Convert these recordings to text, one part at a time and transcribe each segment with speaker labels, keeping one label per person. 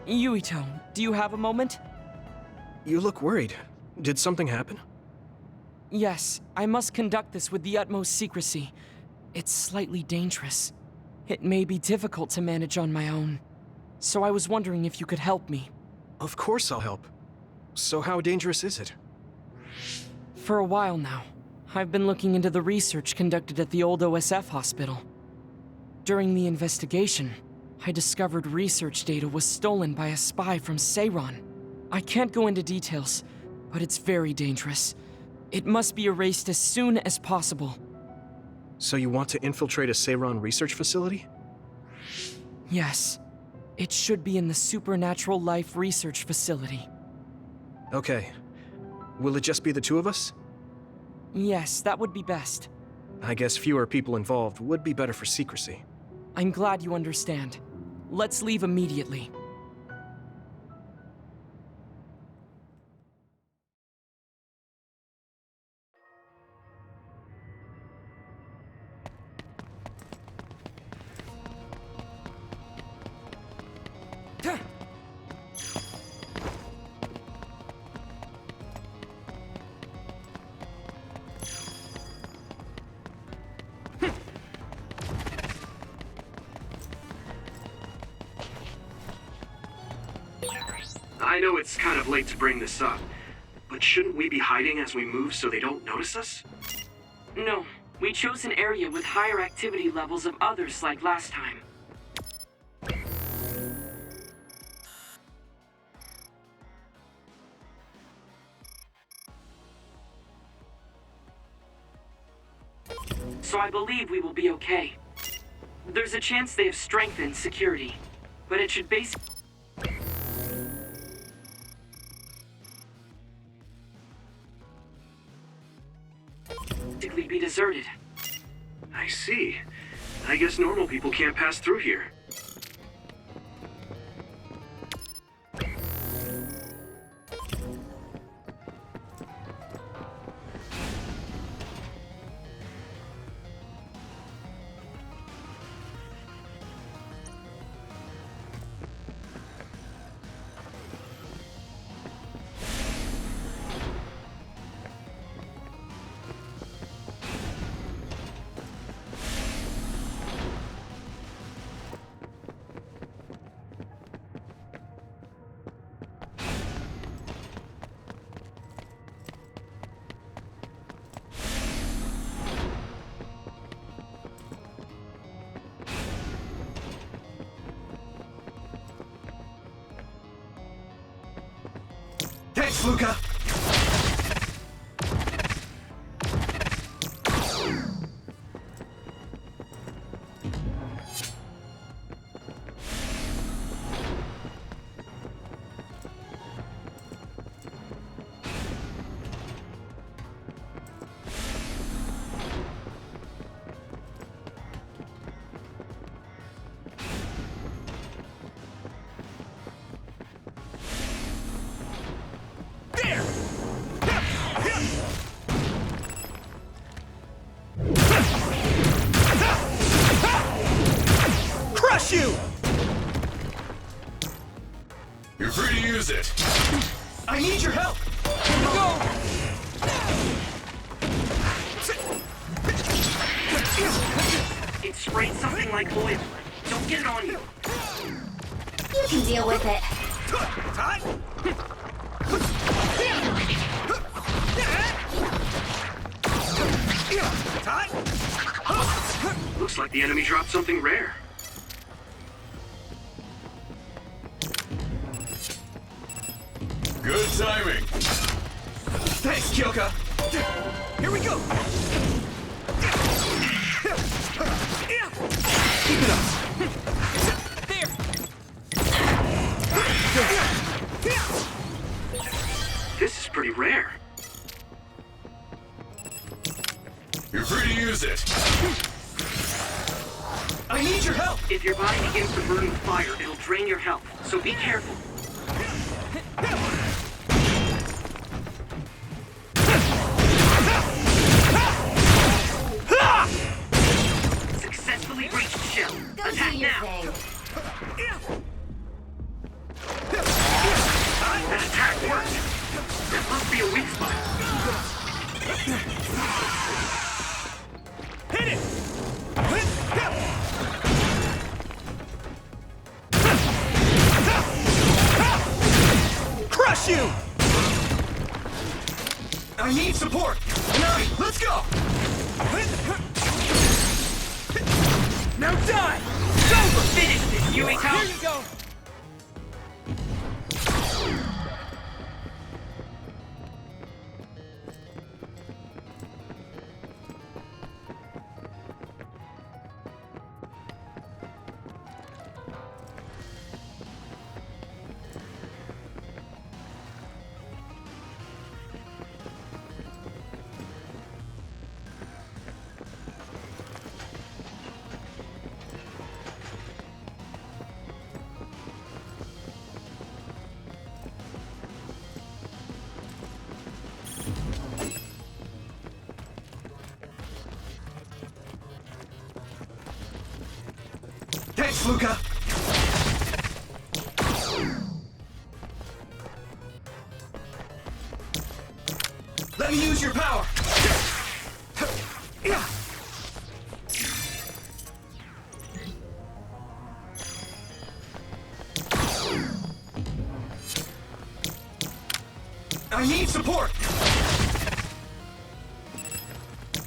Speaker 1: Yuito, do you have a moment?
Speaker 2: You look worried. Did something happen?
Speaker 1: Yes, I must conduct this with the utmost secrecy. It's slightly dangerous. It may be difficult to manage on my own. So I was wondering if you could help me.
Speaker 2: Of course I'll help. So how dangerous is it?
Speaker 1: For a while now, I've been looking into the research conducted at the old OSF hospital. During the investigation, I discovered research data was stolen by a spy from Seiran. I can't go into details, but it's very dangerous. It must be erased as soon as possible.
Speaker 2: So you want to infiltrate a Seiran research facility?
Speaker 1: Yes. It should be in the Supernatural Life Research Facility.
Speaker 2: Okay. Will it just be the two of us?
Speaker 1: Yes, that would be best.
Speaker 2: I guess fewer people involved would be better for secrecy.
Speaker 1: I'm glad you understand. Let's leave immediately.
Speaker 3: I know it's kind of late to bring this up, but shouldn't we be hiding as we move so they don't notice us?
Speaker 1: No, we chose an area with higher activity levels of others like last time. So I believe we will be okay. There's a chance they have strengthened security, but it should basically be deserted.
Speaker 3: I see. I guess normal people can't pass through here.
Speaker 2: Thanks, Luca! You!
Speaker 4: You're free to use it.
Speaker 2: I need your help!
Speaker 1: go!
Speaker 3: It sprayed something like oil. Don't get it on you.
Speaker 5: You can deal with it.
Speaker 3: Looks like the enemy dropped something rare.
Speaker 4: Good timing.
Speaker 2: Thanks, Kyoka! Here we go! Keep it up!
Speaker 1: There!
Speaker 3: This is pretty rare.
Speaker 4: You're free to use it.
Speaker 2: I need your help!
Speaker 3: If your body begins to burn with fire, it'll drain your health, so be careful. Successfully breached shell.
Speaker 5: Go
Speaker 3: Attack
Speaker 5: do your
Speaker 3: now.
Speaker 5: thing.
Speaker 2: you! I need support! Hurry, let's go! Now die! It's over!
Speaker 1: Finish this, Yui Town!
Speaker 2: Here you go! Thanks, Luca! Let me use your power! I need support!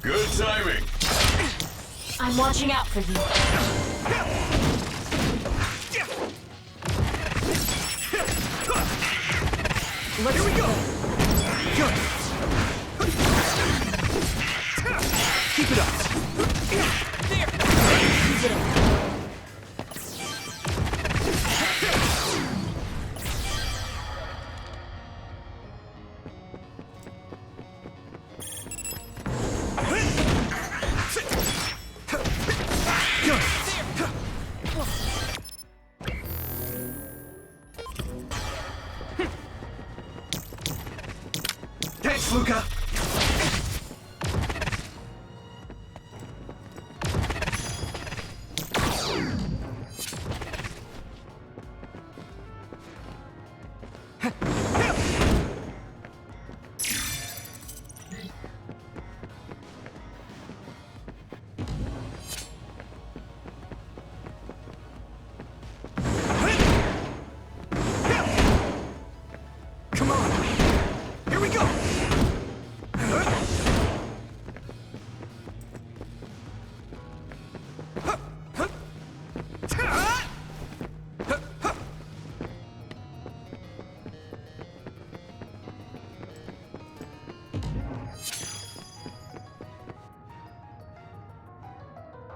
Speaker 4: Good timing.
Speaker 5: I'm watching out for you.
Speaker 2: Here we go! Good! Keep it up!
Speaker 1: There!
Speaker 2: Keep it up! Thanks, Luca! Come on! Here we go!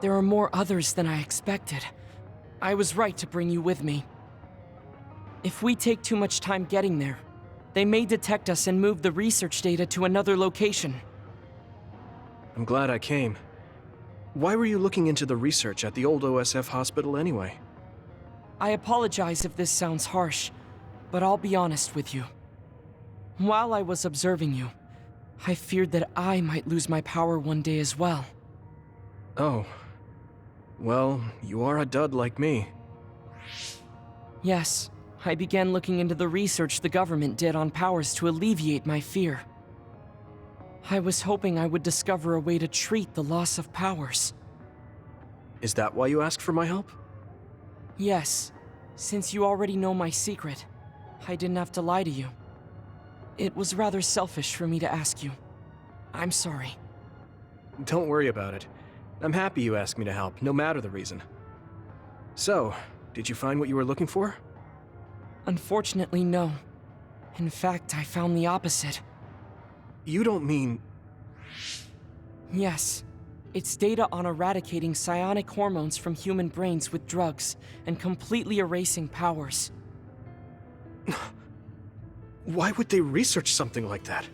Speaker 1: There are more others than I expected. I was right to bring you with me. If we take too much time getting there, they may detect us and move the research data to another location.
Speaker 2: I'm glad I came. Why were you looking into the research at the old OSF hospital anyway?
Speaker 1: I apologize if this sounds harsh, but I'll be honest with you. While I was observing you, I feared that I might lose my power one day as well.
Speaker 2: Oh. Well, you are a dud like me.
Speaker 1: Yes, I began looking into the research the government did on powers to alleviate my fear. I was hoping I would discover a way to treat the loss of powers.
Speaker 2: Is that why you asked for my help?
Speaker 1: Yes, since you already know my secret, I didn't have to lie to you. It was rather selfish for me to ask you. I'm sorry.
Speaker 2: Don't worry about it. I'm happy you asked me to help, no matter the reason. So, did you find what you were looking for?
Speaker 1: Unfortunately, no. In fact, I found the opposite.
Speaker 2: You don't mean...
Speaker 1: Yes. It's data on eradicating psionic hormones from human brains with drugs and completely erasing powers.
Speaker 2: Why would they research something like that?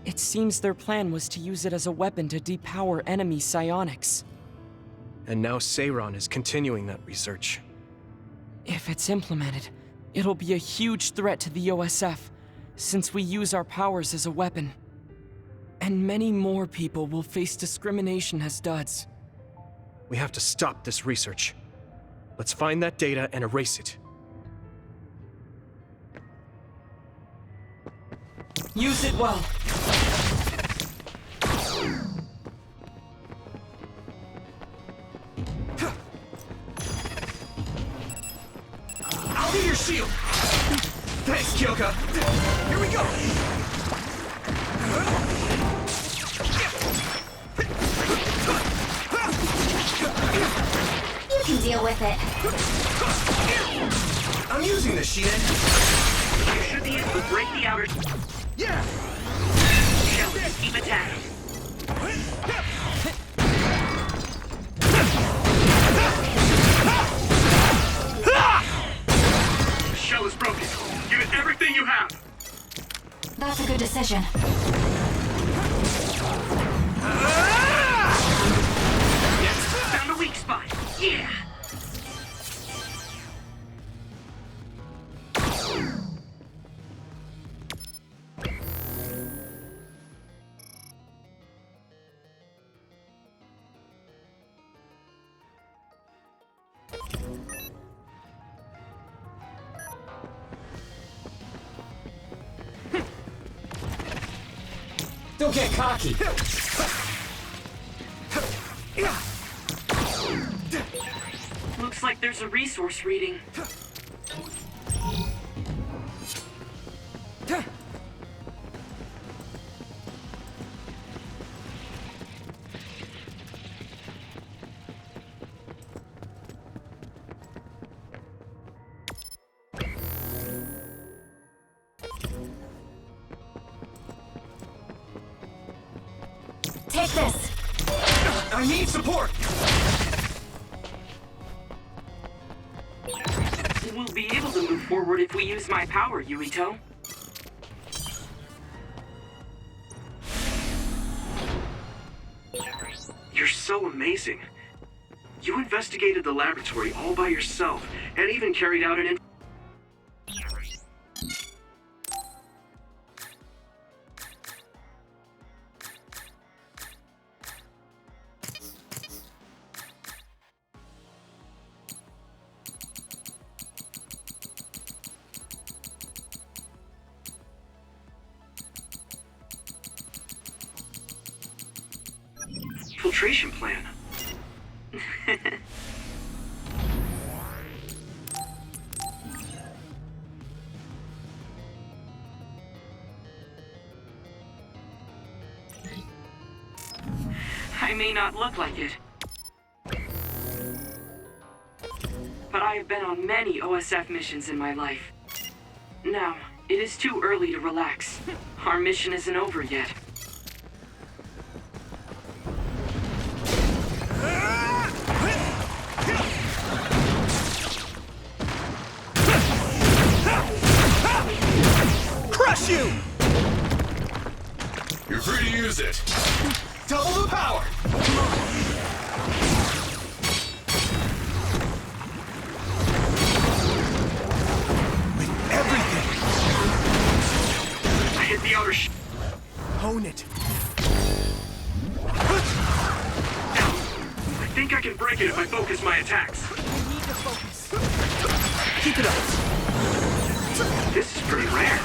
Speaker 1: It seems their plan was to use it as a weapon to depower enemy psionics.
Speaker 2: And now Seiron is continuing that research.
Speaker 1: If it's implemented, it'll be a huge threat to the OSF, since we use our powers as a weapon. And many more people will face discrimination as duds.
Speaker 2: We have to stop this research. Let's find that data and erase it.
Speaker 1: Use it well.
Speaker 2: I'll be your shield! Thanks, Kyoka! Here we go!
Speaker 5: You can deal with it.
Speaker 2: I'm using this, Shien!
Speaker 3: You should be able to break the outer
Speaker 2: Yeah!
Speaker 3: shell and just keep attacking. The shell is broken. Give it everything you have.
Speaker 5: That's a good decision.
Speaker 3: Found a weak spot. Yeah.
Speaker 6: Don't get cocky.
Speaker 3: Looks like there's a resource reading.
Speaker 5: Take this.
Speaker 2: I need support!
Speaker 3: We'll be able to move forward if we use my power, Yuito. You're so amazing. You investigated the laboratory all by yourself, and even carried out an infiltration plan. I may not look like it, but I have been on many OSF missions in my life. Now, it is too early to relax. Our mission isn't over yet.
Speaker 2: Crush you!
Speaker 4: You're free to use it.
Speaker 2: Double the power! With everything!
Speaker 3: I hit the outer
Speaker 2: Hone it.
Speaker 3: I think I can break it if I focus my attacks.
Speaker 2: Need to focus. Keep it up.
Speaker 3: This is pretty rare.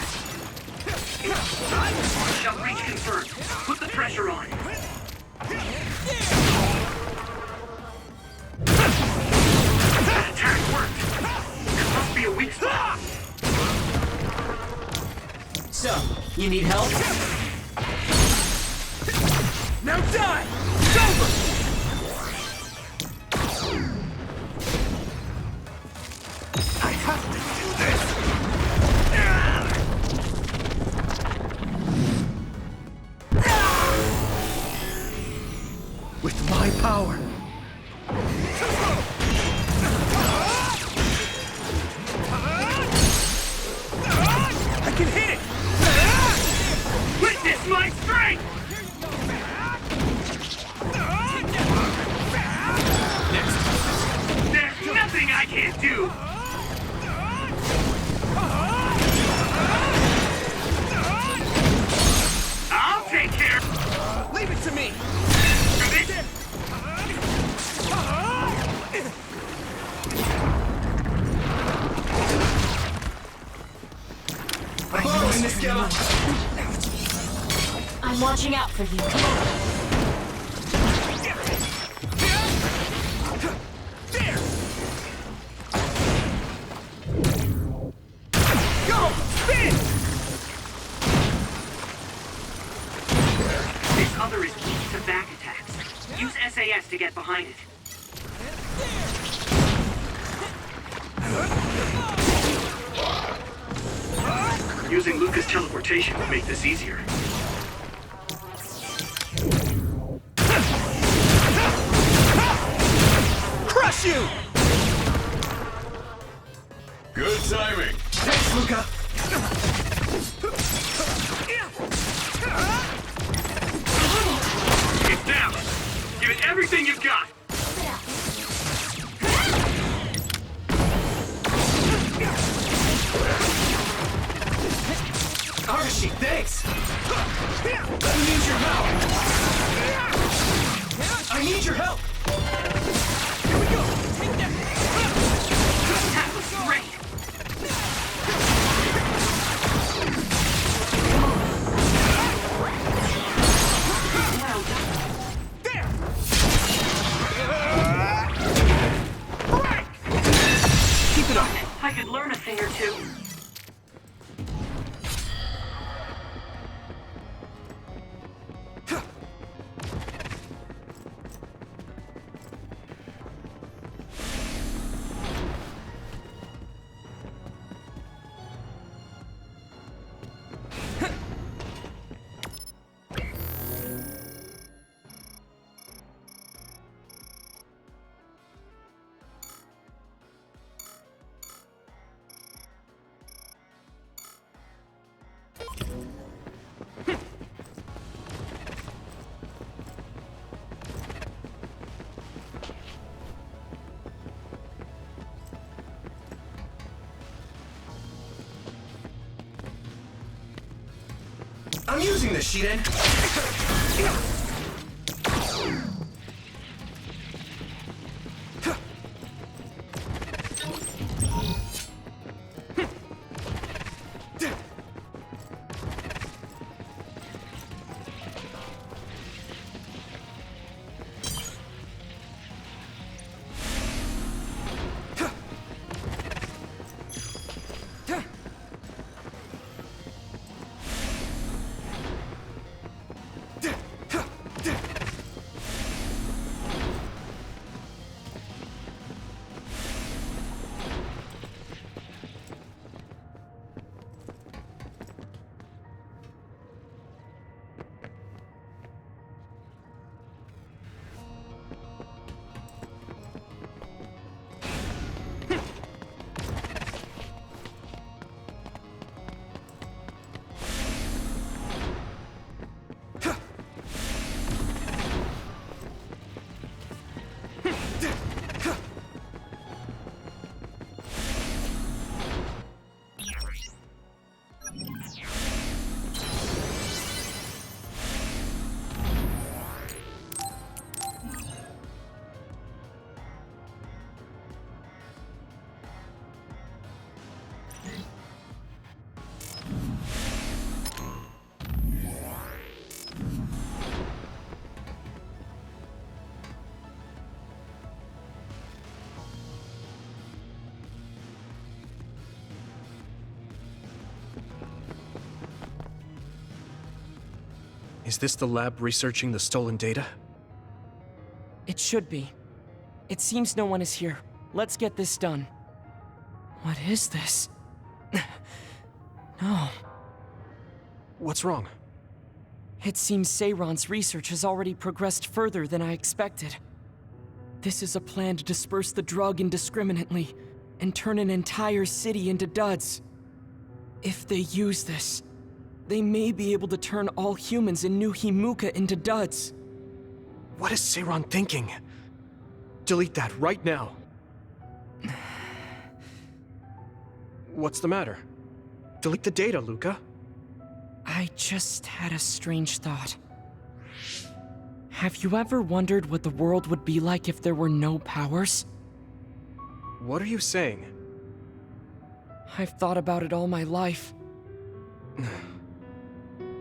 Speaker 3: Shell reach confirmed. Put the pressure on. That attack worked. There must be a weak spot.
Speaker 6: So, you need help?
Speaker 2: Now die! It's over! I have to do this! With my power. I can hit it!
Speaker 3: Witness my strength! There's nothing I can't do! I'll take care.
Speaker 2: Leave it to me! Are you in this game?
Speaker 5: I'm watching out for you.
Speaker 2: There! Go! Spin!
Speaker 3: SAS to get behind it. Using Luca's teleportation would make this easier.
Speaker 2: Crush you!
Speaker 4: Good timing.
Speaker 2: Thanks, Luca!
Speaker 3: It's down! Give it everything you've got!
Speaker 2: Archie, thanks! Let me use your help! I need your help! Here we go! Take that!
Speaker 3: That was great! Well done.
Speaker 2: There! Keep it up!
Speaker 3: I could learn a thing or two.
Speaker 2: I'm using this, Shiden! Is this the lab researching the stolen data?
Speaker 1: It should be. It seems no one is here. Let's get this done. What is this? No.
Speaker 2: What's wrong?
Speaker 1: It seems Seiron's research has already progressed further than I expected. This is a plan to disperse the drug indiscriminately and turn an entire city into duds. If they use this, they may be able to turn all humans in New Himuka into duds.
Speaker 2: What is Seiron thinking? Delete that right now. What's the matter? Delete the data, Luca.
Speaker 1: I just had a strange thought. Have you ever wondered what the world would be like if there were no powers?
Speaker 2: What are you saying?
Speaker 1: I've thought about it all my life.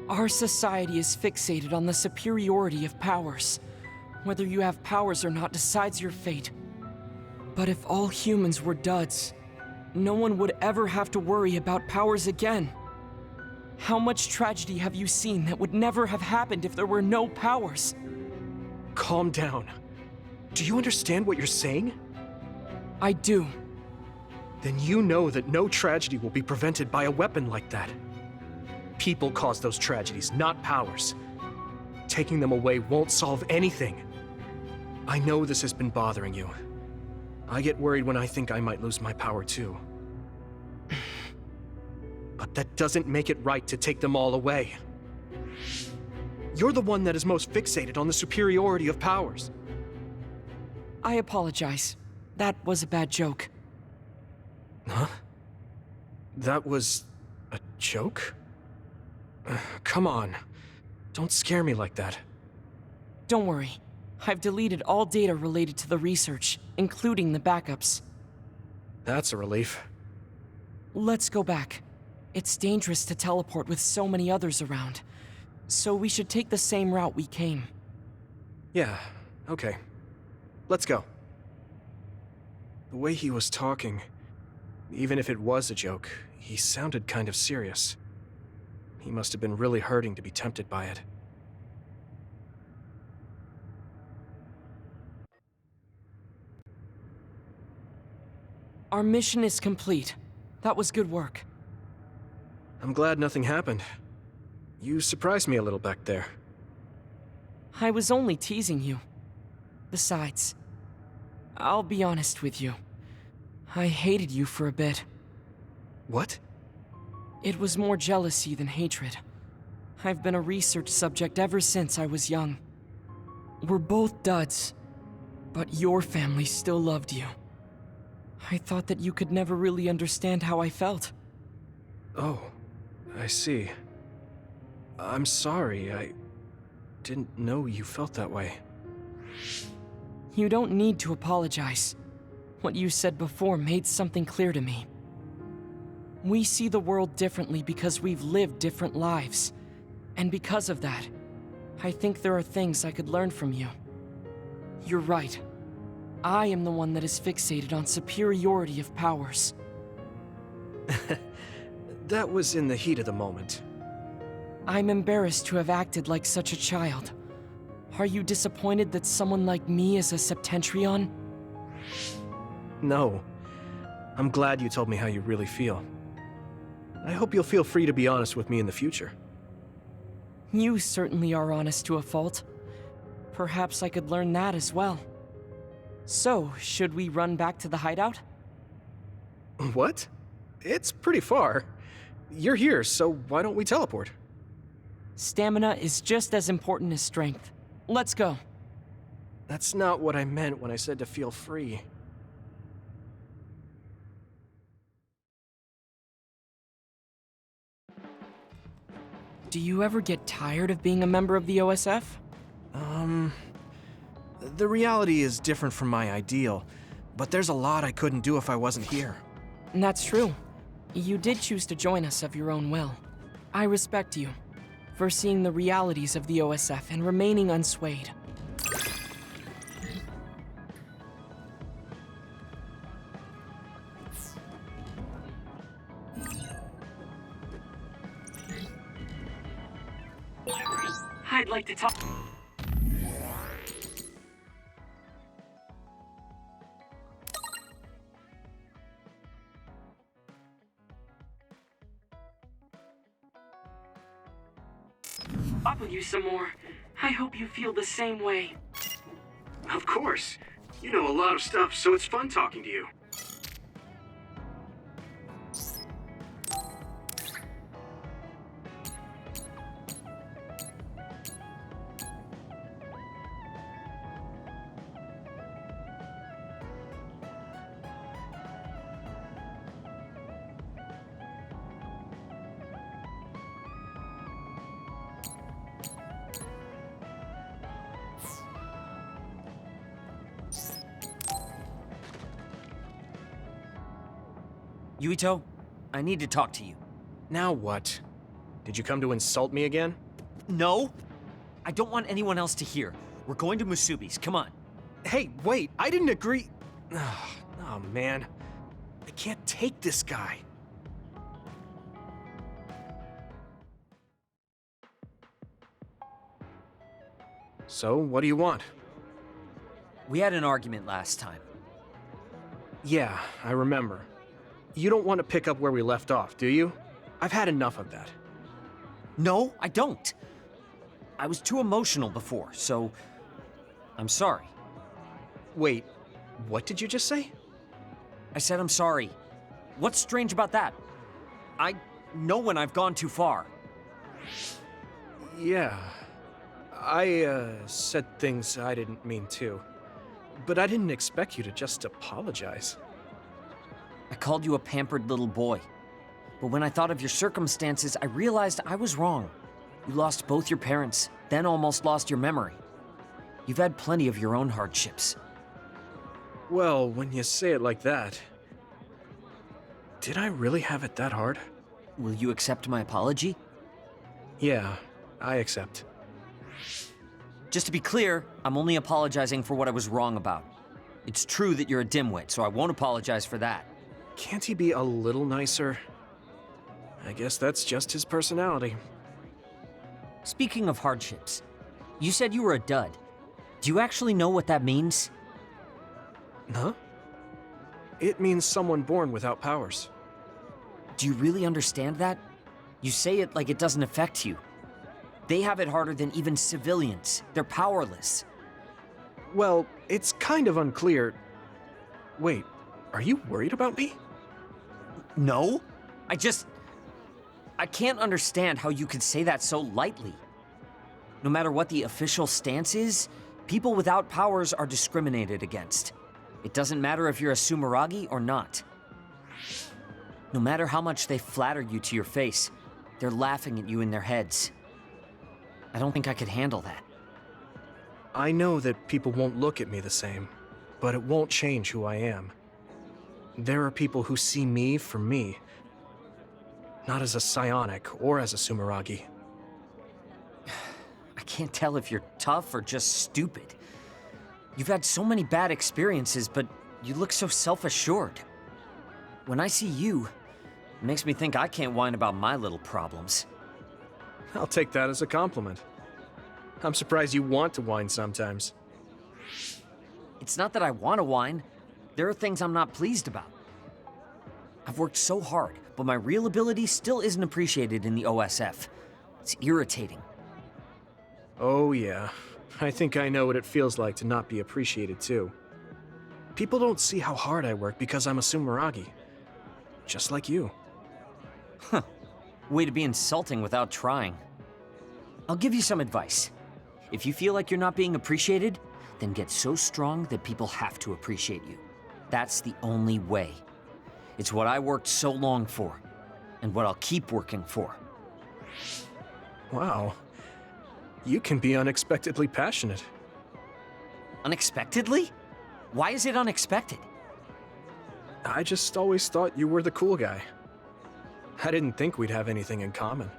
Speaker 1: Our society is fixated on the superiority of powers. Whether you have powers or not decides your fate. But if all humans were duds, no one would ever have to worry about powers again. How much tragedy have you seen that would never have happened if there were no powers?
Speaker 2: Calm down. Do you understand what you're saying?
Speaker 1: I do.
Speaker 2: Then you know that no tragedy will be prevented by a weapon like that. People cause those tragedies, not powers. Taking them away won't solve anything. I know this has been bothering you. I get worried when I think I might lose my power too. But that doesn't make it right to take them all away. You're the one that is most fixated on the superiority of powers.
Speaker 1: I apologize. That was a bad joke.
Speaker 2: Huh? That was a joke? Come on. Don't scare me like that.
Speaker 1: Don't worry. I've deleted all data related to the research, including the backups.
Speaker 2: That's a relief.
Speaker 1: Let's go back. It's dangerous to teleport with so many others around. So we should take the same route we came.
Speaker 2: Yeah, okay. Let's go. The way he was talking, even if it was a joke, he sounded kind of serious. He must have been really hurting to be tempted by it.
Speaker 1: Our mission is complete. That was good work.
Speaker 2: I'm glad nothing happened. You surprised me a little back there.
Speaker 1: I was only teasing you. Besides, I'll be honest with you. I hated you for a bit.
Speaker 2: What?
Speaker 1: It was more jealousy than hatred. I've been a research subject ever since I was young. We're both duds, but your family still loved you. I thought that you could never really understand how I felt.
Speaker 2: Oh, I see. I'm sorry, I didn't know you felt that way.
Speaker 1: You don't need to apologize. What you said before made something clear to me. We see the world differently because we've lived different lives. And because of that, I think there are things I could learn from you. You're right. I am the one that is fixated on superiority of powers.
Speaker 2: That was in the heat of the moment.
Speaker 1: I'm embarrassed to have acted like such a child. Are you disappointed that someone like me is a Septentrion?
Speaker 2: No. I'm glad you told me how you really feel. I hope you'll feel free to be honest with me in the future.
Speaker 1: You certainly are honest to a fault. Perhaps I could learn that as well. So, should we run back to the hideout?
Speaker 2: What? It's pretty far. You're here, so why don't we teleport?
Speaker 1: Stamina is just as important as strength. Let's go.
Speaker 2: That's not what I meant when I said to feel free.
Speaker 1: Do you ever get tired of being a member of the OSF?
Speaker 2: The reality is different from my ideal, but there's a lot I couldn't do if I wasn't here.
Speaker 1: That's true. You did choose to join us of your own will. I respect you for seeing the realities of the OSF and remaining unswayed.
Speaker 3: I'd like to talk. Up with you some more. I hope you feel the same way.
Speaker 2: Of course. You know a lot of stuff, so it's fun talking to you.
Speaker 6: Yuito, I need to talk to you.
Speaker 2: Now what? Did you come to insult me again?
Speaker 6: No? I don't want anyone else to hear. We're going to Musubi's, come on.
Speaker 2: Hey, wait, I didn't agree. Oh, man. I can't take this guy. So, what do you want?
Speaker 6: We had an argument last time.
Speaker 2: Yeah, I remember. You don't want to pick up where we left off, do you? I've had enough of that.
Speaker 6: No, I don't. I was too emotional before, so I'm sorry.
Speaker 2: Wait, what did you just say?
Speaker 6: I said I'm sorry. What's strange about that? I know when I've gone too far.
Speaker 2: Yeah. I said things I didn't mean to. But I didn't expect you to just apologize.
Speaker 6: I called you a pampered little boy. But when I thought of your circumstances, I realized I was wrong. You lost both your parents, then almost lost your memory. You've had plenty of your own hardships.
Speaker 2: Well, when you say it like that... Did I really have it that hard?
Speaker 6: Will you accept my apology?
Speaker 2: Yeah, I accept.
Speaker 6: Just to be clear, I'm only apologizing for what I was wrong about. It's true that you're a dimwit, so I won't apologize for that.
Speaker 2: Can't he be a little nicer? I guess that's just his personality.
Speaker 6: Speaking of hardships, you said you were a dud. Do you actually know what that means?
Speaker 2: Huh? It means someone born without powers.
Speaker 6: Do you really understand that? You say it like it doesn't affect you. They have it harder than even civilians. They're powerless.
Speaker 2: Well, it's kind of unclear. Wait, are you worried about me?
Speaker 6: No? I can't understand how you could say that so lightly. No matter what the official stance is, people without powers are discriminated against. It doesn't matter if you're a Sumeragi or not. No matter how much they flatter you to your face, they're laughing at you in their heads. I don't think I could handle that.
Speaker 2: I know that people won't look at me the same, but it won't change who I am. There are people who see me for me, not as a psionic or as a Sumeragi.
Speaker 6: I can't tell if you're tough or just stupid. You've had so many bad experiences, but you look so self-assured. When I see you, it makes me think I can't whine about my little problems.
Speaker 2: I'll take that as a compliment. I'm surprised you want to whine sometimes.
Speaker 6: It's not that I want to whine. There are things I'm not pleased about. I've worked so hard, but my real ability still isn't appreciated in the OSF. It's irritating.
Speaker 2: Oh yeah, I think I know what it feels like to not be appreciated too. People don't see how hard I work because I'm a Sumeragi. Just like you.
Speaker 6: Huh. Way to be insulting without trying. I'll give you some advice. If you feel like you're not being appreciated, then get so strong that people have to appreciate you. That's the only way. It's what I worked so long for, and what I'll keep working for.
Speaker 2: Wow. You can be unexpectedly passionate.
Speaker 6: Unexpectedly? Why is it unexpected?
Speaker 2: I just always thought you were the cool guy. I didn't think we'd have anything in common.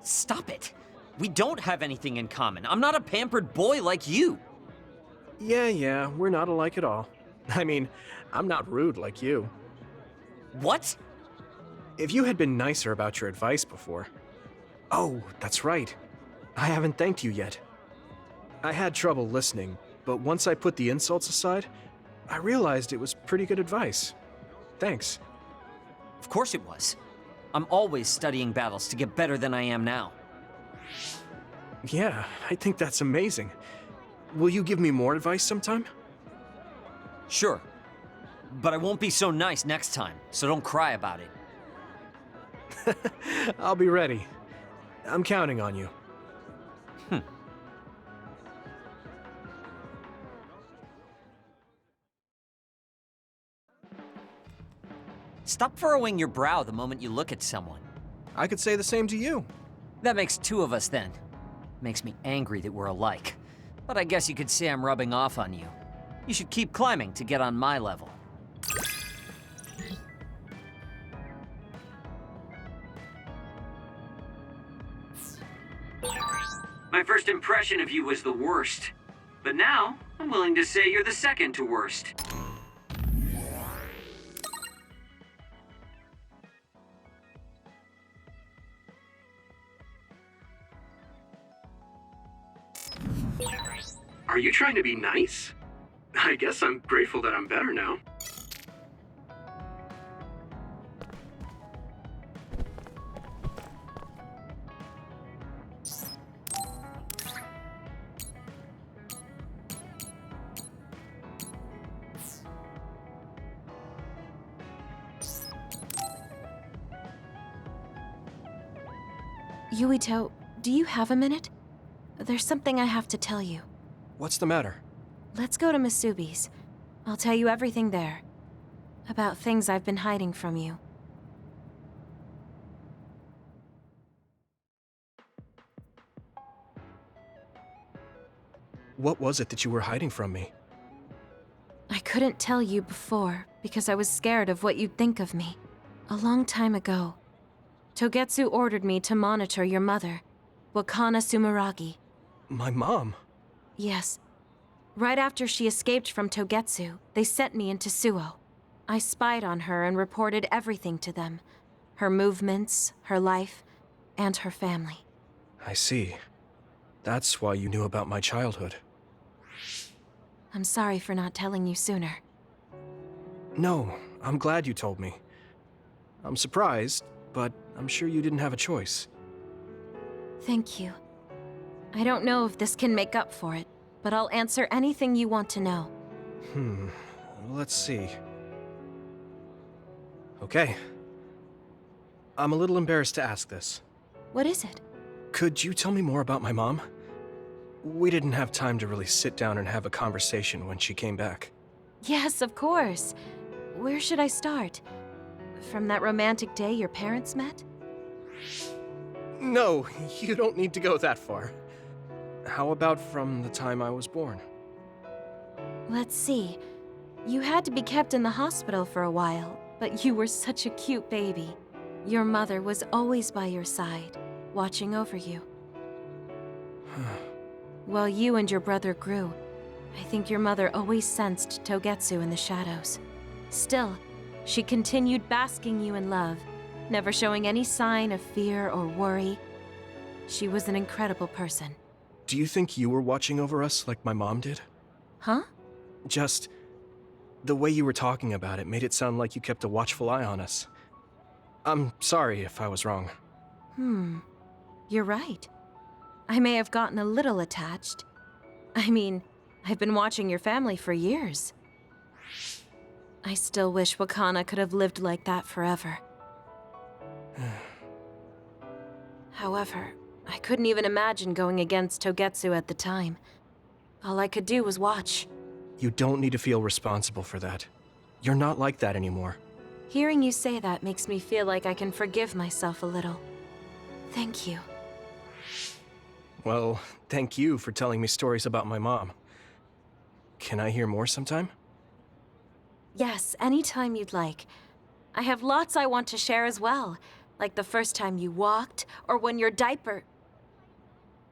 Speaker 6: Stop it. We don't have anything in common. I'm not a pampered boy like you.
Speaker 2: Yeah, we're not alike at all. I mean, I'm not rude like you.
Speaker 6: What?
Speaker 2: If you had been nicer about your advice before... Oh, that's right. I haven't thanked you yet. I had trouble listening, but once I put the insults aside, I realized it was pretty good advice. Thanks.
Speaker 6: Of course it was. I'm always studying battles to get better than I am now.
Speaker 2: Yeah, I think that's amazing. Will you give me more advice sometime?
Speaker 6: Sure. But I won't be so nice next time, so don't cry about it.
Speaker 2: I'll be ready. I'm counting on you.
Speaker 6: Stop furrowing your brow the moment you look at someone.
Speaker 2: I could say the same to you.
Speaker 6: That makes two of us then. Makes me angry that we're alike. But I guess you could say I'm rubbing off on you. You should keep climbing to get on my level.
Speaker 3: My first impression of you was the worst. But now, I'm willing to say you're the second to worst.
Speaker 2: Are you trying to be nice? I guess I'm grateful that I'm better now.
Speaker 7: Yuito, do you have a minute? There's something I have to tell you.
Speaker 2: What's the matter?
Speaker 7: Let's go to Masubi's. I'll tell you everything there. About things I've been hiding from you.
Speaker 2: What was it that you were hiding from me?
Speaker 7: I couldn't tell you before because I was scared of what you'd think of me. A long time ago, Togetsu ordered me to monitor your mother, Wakana Sumeragi.
Speaker 2: My mom?
Speaker 7: Yes. Right after she escaped from Togetsu, they sent me into Suo. I spied on her and reported everything to them. Her movements, her life, and her family.
Speaker 2: I see. That's why you knew about my childhood.
Speaker 7: I'm sorry for not telling you sooner.
Speaker 2: No, I'm glad you told me. I'm surprised, but I'm sure you didn't have a choice.
Speaker 7: Thank you. I don't know if this can make up for it, but I'll answer anything you want to know.
Speaker 2: Let's see. Okay. I'm a little embarrassed to ask this.
Speaker 7: What is it?
Speaker 2: Could you tell me more about my mom? We didn't have time to really sit down and have a conversation when she came back.
Speaker 7: Yes, of course. Where should I start? From that romantic day your parents met?
Speaker 2: No, you don't need to go that far. How about from the time I was born?
Speaker 7: Let's see. You had to be kept in the hospital for a while, but you were such a cute baby. Your mother was always by your side, watching over you. While you and your brother grew, I think your mother always sensed Togetsu in the shadows. Still, she continued basking you in love, never showing any sign of fear or worry. She was an incredible person.
Speaker 2: Do you think you were watching over us like my mom did?
Speaker 7: Huh?
Speaker 2: Just the way you were talking about it made it sound like you kept a watchful eye on us. I'm sorry if I was wrong.
Speaker 7: You're right. I may have gotten a little attached. I mean, I've been watching your family for years. I still wish Wakana could have lived like that forever. However, I couldn't even imagine going against Togetsu at the time. All I could do was watch.
Speaker 2: You don't need to feel responsible for that. You're not like that anymore.
Speaker 7: Hearing you say that makes me feel like I can forgive myself a little. Thank you.
Speaker 2: Well, thank you for telling me stories about my mom. Can I hear more sometime?
Speaker 7: Yes, anytime you'd like. I have lots I want to share as well, like the first time you walked, or when your diaper...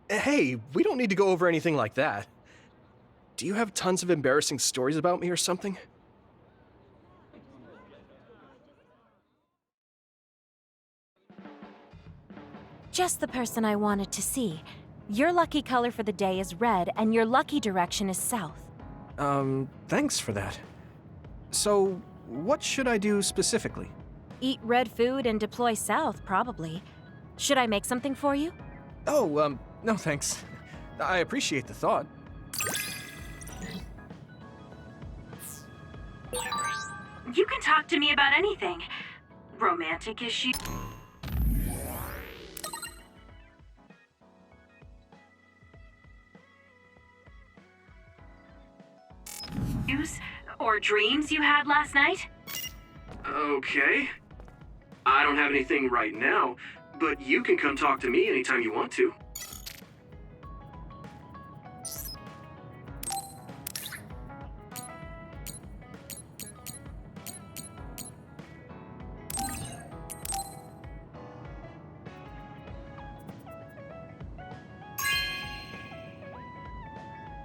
Speaker 2: Hey, we don't need to go over anything like that. Do you have tons of embarrassing stories about me or something?
Speaker 7: Just the person I wanted to see. Your lucky color for the day is red, and your lucky direction is south.
Speaker 2: Thanks for that. So, what should I do specifically?
Speaker 7: Eat red food and deploy south, probably. Should I make something for you?
Speaker 2: Oh, no thanks. I appreciate the thought.
Speaker 3: You can talk to me about anything. Romantic issues, or dreams you had last night?
Speaker 2: Okay. I don't have anything right now, but you can come talk to me anytime you want to.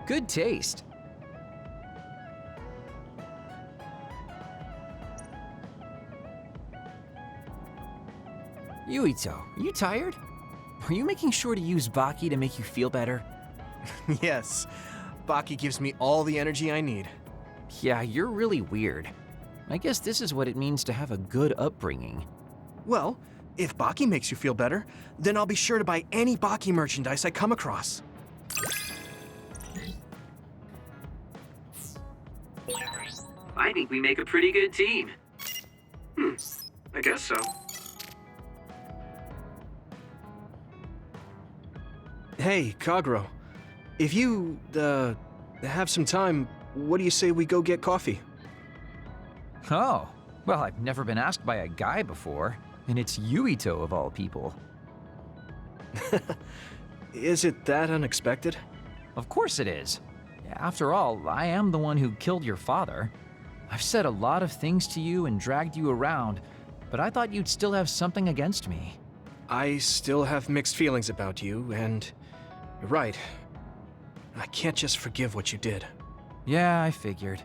Speaker 8: Good taste. Yuito, are you tired? Are you making sure to use Baki to make you feel better?
Speaker 9: Yes.
Speaker 2: Baki gives me all the energy I need.
Speaker 8: Yeah, you're really weird. I guess this is what it means to have a good upbringing.
Speaker 2: Well, if Baki makes you feel better, then I'll be sure to buy any Baki merchandise I come across.
Speaker 3: I think we make a pretty good team. I guess so.
Speaker 2: Hey, Kagro. If you, have some time, what do you say we go get coffee?
Speaker 8: Oh, well, I've never been asked by a guy before, and it's Yuito of all people.
Speaker 2: Is it that unexpected?
Speaker 8: Of course it is. After all, I am the one who killed your father. I've said a lot of things to you and dragged you around, but I thought you'd still have something against me.
Speaker 2: I still have mixed feelings about you, and you're right. I can't just forgive what you did.
Speaker 8: Yeah, I figured.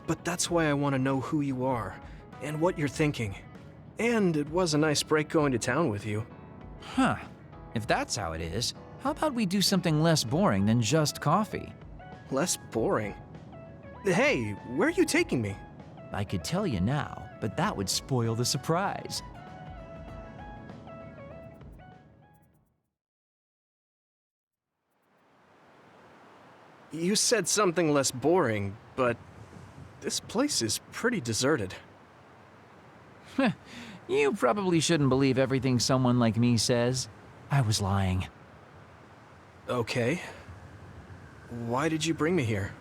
Speaker 2: But that's why I want to know who you are, and what you're thinking. And it was a nice break going to town with you.
Speaker 8: Huh. If that's how it is, how about we do something less boring than just coffee?
Speaker 2: Less boring? Hey, where are you taking me?
Speaker 8: I could tell you now, but that would spoil the surprise.
Speaker 2: You said something less boring, but this place is pretty deserted.
Speaker 8: You probably shouldn't believe everything someone like me says. I was lying.
Speaker 2: Okay. Why did you bring me here?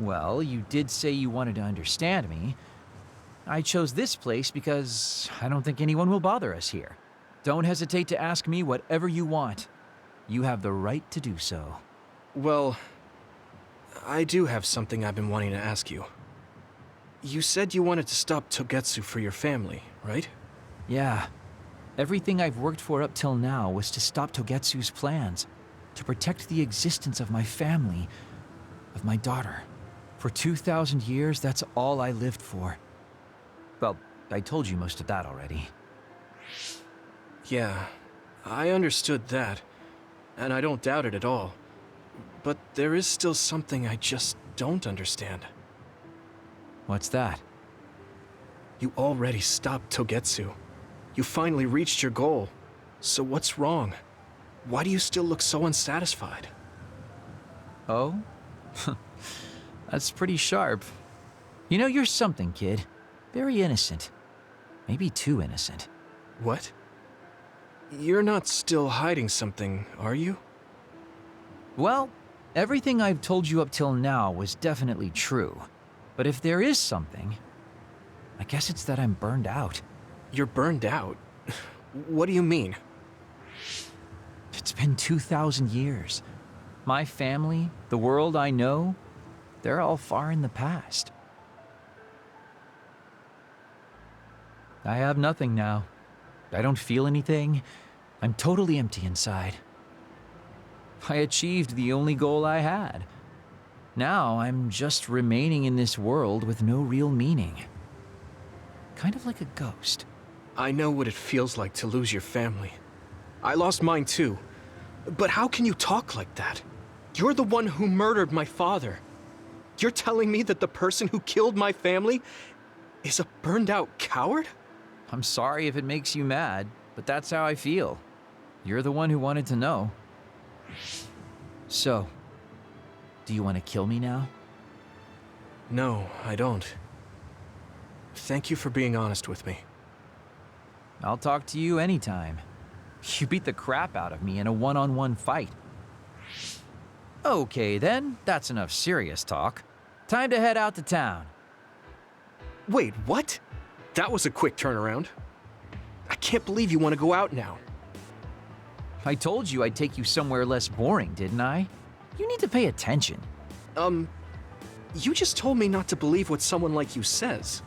Speaker 8: Well, you did say you wanted to understand me. I chose this place because I don't think anyone will bother us here. Don't hesitate to ask me whatever you want. You have the right to do so.
Speaker 2: Well, I do have something I've been wanting to ask you. You said you wanted to stop Togetsu for your family, right?
Speaker 8: Yeah. Everything I've worked for up till now was to stop Togetsu's plans, to protect the existence of my family, of my daughter. For 2,000 years, that's all I lived for. Well, I told you most of that already.
Speaker 2: Yeah, I understood that, and I don't doubt it at all. But there is still something I just don't understand.
Speaker 8: What's that?
Speaker 2: You already stopped Togetsu. You finally reached your goal. So what's wrong? Why do you still look so unsatisfied?
Speaker 8: Oh? That's pretty sharp. You know, you're something, kid. Very innocent. Maybe too innocent.
Speaker 2: What? You're not still hiding something, are you?
Speaker 8: Well, everything I've told you up till now was definitely true. But if there is something, I guess it's that I'm burned out.
Speaker 2: You're burned out? What do you mean?
Speaker 8: It's been 2,000 years. My family, the world I know, they're all far in the past. I have nothing now. I don't feel anything. I'm totally empty inside. I achieved the only goal I had. Now I'm just remaining in this world with no real meaning. Kind of like a ghost.
Speaker 2: I know what it feels like to lose your family. I lost mine too. But how can you talk like that? You're the one who murdered my father. You're telling me that the person who killed my family is a burned-out coward?
Speaker 8: I'm sorry if it makes you mad, but that's how I feel. You're the one who wanted to know. So, do you want to kill me now?
Speaker 2: No, I don't. Thank you for being honest with me.
Speaker 8: I'll talk to you anytime. You beat the crap out of me in a one-on-one fight. Okay then, that's enough serious talk. Time to head out to town.
Speaker 2: Wait, what? That was a quick turnaround. I can't believe you want to go out now.
Speaker 8: I told you I'd take you somewhere less boring, didn't I? You need to pay attention.
Speaker 2: You just told me not to believe what someone like you says.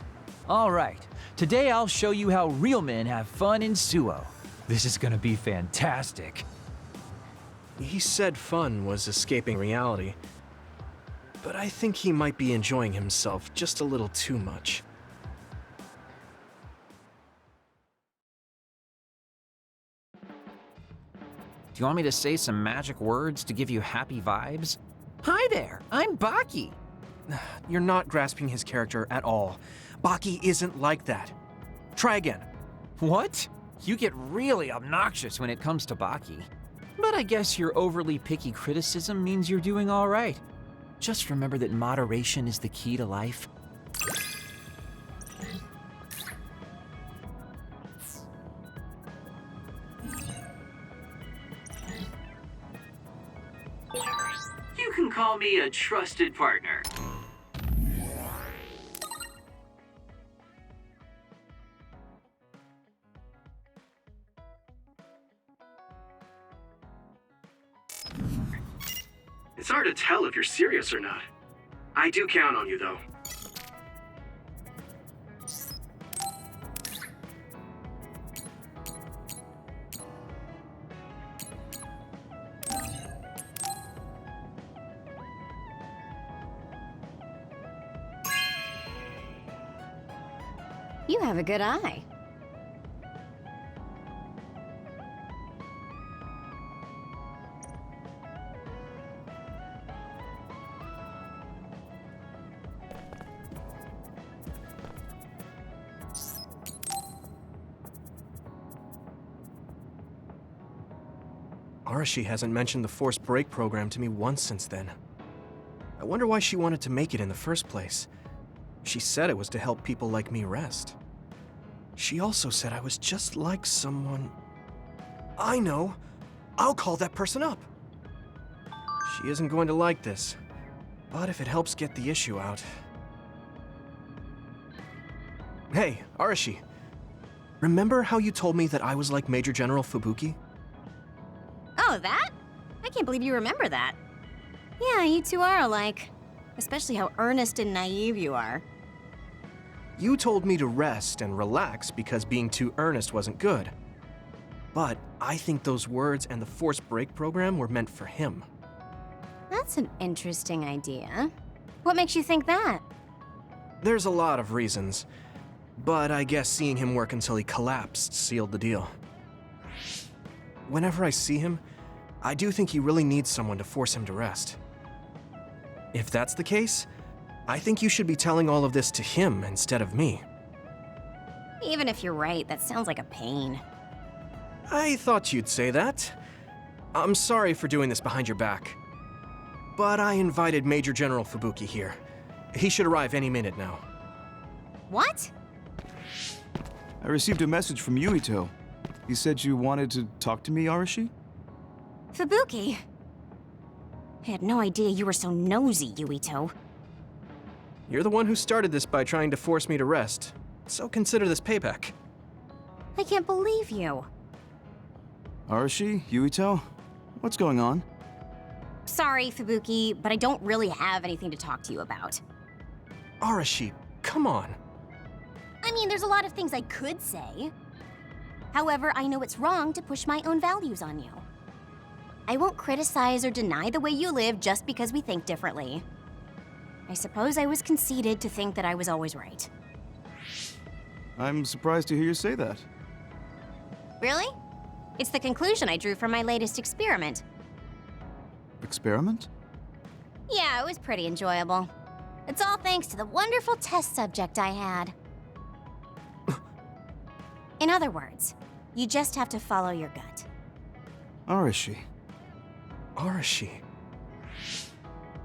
Speaker 8: All right, today I'll show you how real men have fun in Suo. This is gonna be fantastic.
Speaker 2: He said fun was escaping reality, but I think he might be enjoying himself just a little too much.
Speaker 8: Do you want me to say some magic words to give you happy vibes?
Speaker 2: Hi
Speaker 9: Hi there, I'm Baki.
Speaker 2: You're not grasping his character at all. Baki isn't like that. Try again.
Speaker 8: What? You get really obnoxious when it comes to Baki. But I guess your overly picky criticism means you're doing all right. Just remember that moderation is the key to life.
Speaker 3: You can call me a trusted partner. It's hard to tell if you're serious or not. I do count on you, though.
Speaker 10: You have a good eye.
Speaker 2: Arashi hasn't mentioned the forced break program to me once since then. I wonder why she wanted to make it in the first place. She said it was to help people like me rest. She also said I was just like someone... I know! I'll call that person up! She isn't going to like this, but if it helps get the issue out... Hey, Arashi. Remember how you told me that I was like Major General Fubuki?
Speaker 10: Oh, that? I can't believe you remember that. Yeah, you two are alike. Especially how earnest and naive you are.
Speaker 2: You told me to rest and relax because being too earnest wasn't good. But I think those words and the forced break program were meant for him.
Speaker 10: That's an interesting idea. What makes you think that?
Speaker 2: There's a lot of reasons, but I guess seeing him work until he collapsed sealed the deal. Whenever I see him, I do think he really needs someone to force him to rest. If that's the case, I think you should be telling all of this to him instead of me.
Speaker 10: Even if you're right, that sounds like a pain.
Speaker 2: I thought you'd say that. I'm sorry for doing this behind your back. But I invited Major General Fubuki here. He should arrive any minute now.
Speaker 10: What?
Speaker 11: I received a message from Yuito. He said you wanted to talk to me, Arashi?
Speaker 10: Fubuki? I had no idea you were so nosy, Yuito.
Speaker 2: You're the one who started this by trying to force me to rest, so consider this payback.
Speaker 10: I can't believe you.
Speaker 11: Arashi? Yuito? What's going on?
Speaker 10: Sorry, Fubuki, but I don't really have anything to talk to you about.
Speaker 2: Arashi, come on.
Speaker 10: I mean, there's a lot of things I could say. However, I know it's wrong to push my own values on you. I won't criticize or deny the way you live just because we think differently. I suppose I was conceited to think that I was always right.
Speaker 11: I'm surprised to hear you say that.
Speaker 10: Really? It's the conclusion I drew from my latest experiment.
Speaker 11: Experiment?
Speaker 10: Yeah, it was pretty enjoyable. It's all thanks to the wonderful test subject I had. In other words, you just have to follow your gut.
Speaker 11: Arashi.
Speaker 2: Arashi.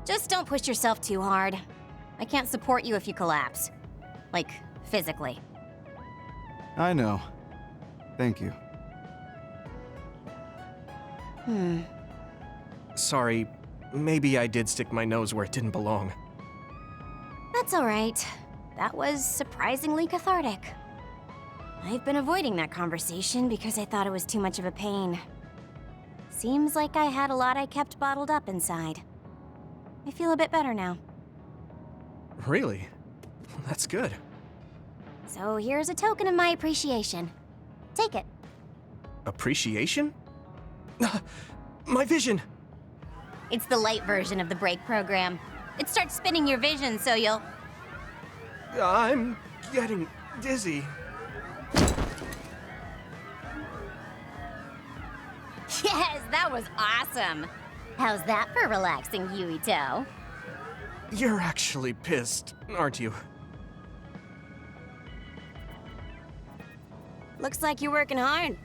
Speaker 10: Just don't push yourself too hard. I can't support you if you collapse. Like, physically.
Speaker 11: I know. Thank you.
Speaker 2: Sorry, maybe I did stick my nose where it didn't belong.
Speaker 10: That's all right. That was surprisingly cathartic. I've been avoiding that conversation because I thought it was too much of a pain. Seems like I had a lot I kept bottled up inside. I feel a bit better now.
Speaker 2: Really? That's good.
Speaker 10: So here's a token of my appreciation. Take it.
Speaker 2: Appreciation? My vision!
Speaker 10: It's the light version of the break program. It starts spinning your vision so you'll...
Speaker 2: I'm getting dizzy.
Speaker 10: Yes, that was awesome. How's that for relaxing, Yuito?
Speaker 2: You're actually pissed, aren't you?
Speaker 9: Looks like you're working hard.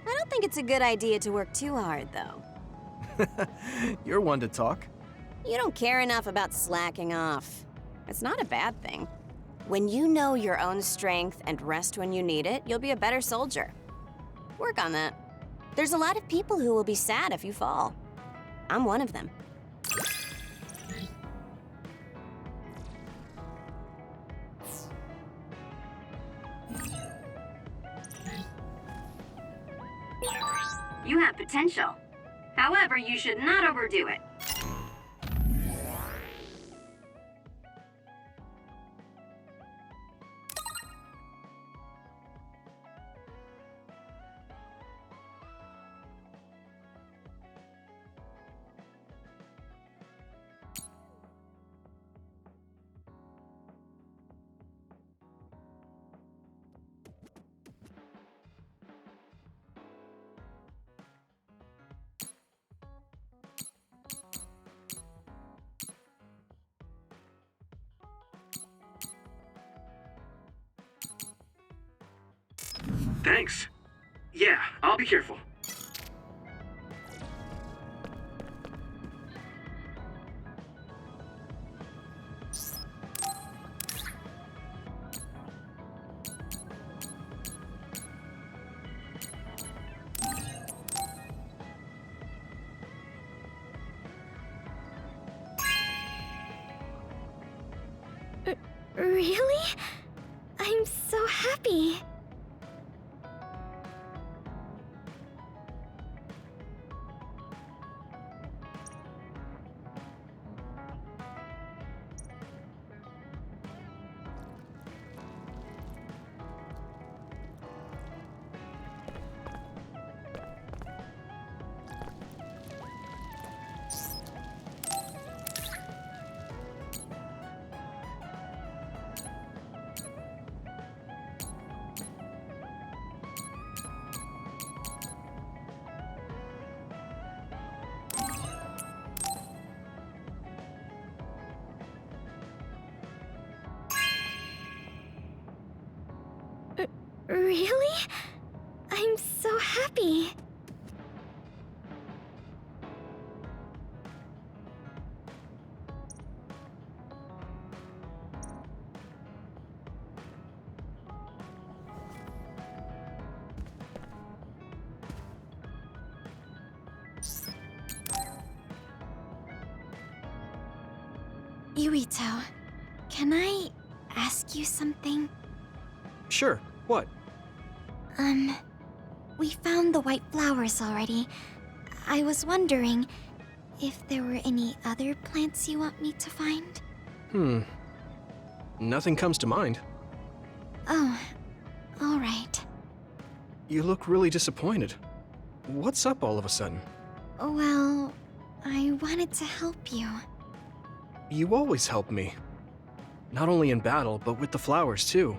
Speaker 9: I don't think it's a good idea to work too hard, though.
Speaker 2: You're one to talk.
Speaker 9: You don't care enough about slacking off. It's not a bad thing. When you know your own strength and rest when you need it, you'll be a better soldier. Work on that. There's a lot of people who will be sad if you fall. I'm one of them.
Speaker 12: You have potential. However, you should not overdo it.
Speaker 2: Thanks. Yeah, I'll be careful.
Speaker 10: Really? I'm so happy. Really? I'm so happy. Yuito, can I ask you something?
Speaker 2: Sure, what?
Speaker 10: We found the white flowers already. I was wondering if there were any other plants you want me to find?
Speaker 2: Nothing comes to mind.
Speaker 10: Oh, all right.
Speaker 2: You look really disappointed. What's up all of a sudden?
Speaker 10: Well, I wanted to help you.
Speaker 2: You always help me. Not only in battle, but with the flowers too.